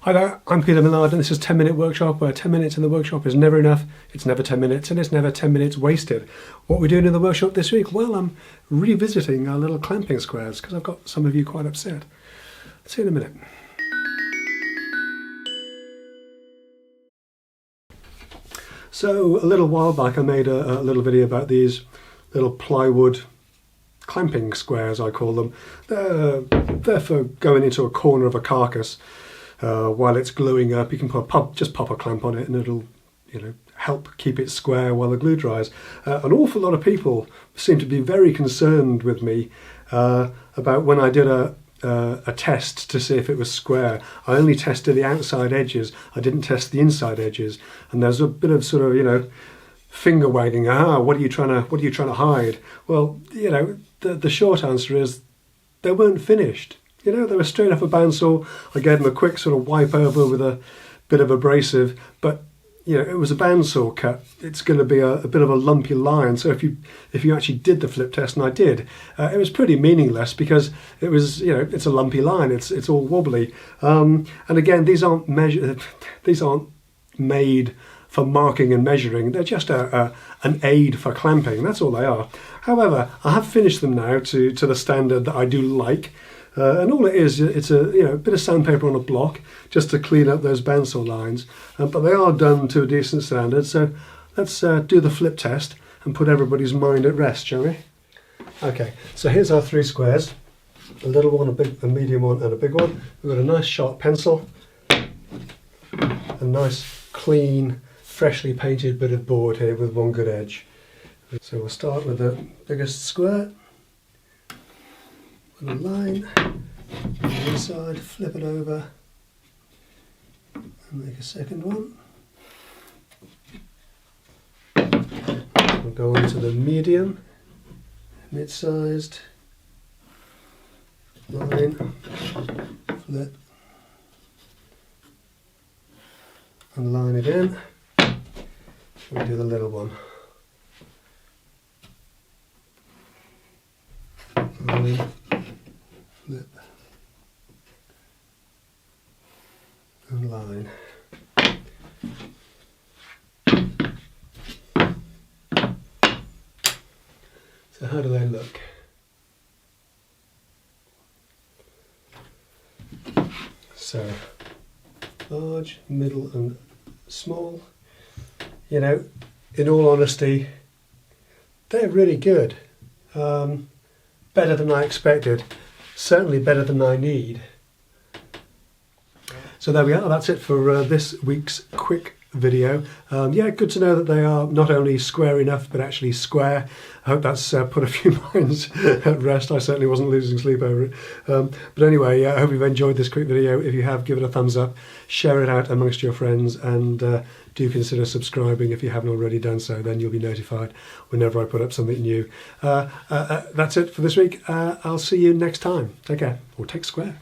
Hi there, I'm Peter Millard and this is 10 Minute Workshop, where 10 minutes in the workshop is never enough, it's never 10 minutes and it's never 10 minutes wasted. What we're doing in the workshop this week? Well, I'm revisiting our little clamping squares because I've got some of you quite upset. See you in a minute. So a little while back I made a little video about these little plywood clamping squares, I call them. They're for going into a corner of a carcass. While it's gluing up, you can just pop a clamp on it and it'll help keep it square while the glue dries. An awful lot of people seem to be very concerned with me about when I did a test to see if it was square. I only tested the outside edges, I didn't test the inside edges, and there's a bit of sort of finger wagging. What are you trying to hide? Well, the short answer is they weren't finished. They were straight off a bandsaw. I gave them a quick sort of wipe over with a bit of abrasive, but it was a bandsaw cut. It's going to be a bit of a lumpy line. So if you actually did the flip test, and I did, it was pretty meaningless because it was it's a lumpy line. It's all wobbly. And again, these aren't made for marking and measuring. They're just an aid for clamping. That's all they are. However, I have finished them now to the standard that I do like. And all it is, it's a bit of sandpaper on a block just to clean up those bandsaw lines, but they are done to a decent standard. So let's do the flip test and put everybody's mind at rest, shall we? Okay, so here's our three squares: a little one, a medium one, and a big one. We've got a nice sharp pencil, a nice clean, freshly painted bit of board here with one good edge. So we'll start with the biggest square. Put a line on the inside, flip it over and make a second one. We'll go on to the medium, mid-sized, line, flip and line again. We'll do the little one. Line, flip and line. So how do they look? So large, middle and small. In all honesty, they're really good. Better than I expected, certainly better than I need. So there we are, that's it for this week's quick video. Yeah, good to know that they are not only square enough but actually square. I hope that's put a few minds at rest. I certainly wasn't losing sleep over it. But anyway, I hope you've enjoyed this quick video. If you have, give it a thumbs up, share it out amongst your friends, and do consider subscribing if you haven't already done so. Then you'll be notified whenever I put up something new. That's it for this week. I'll see you next time. Take care, or take square.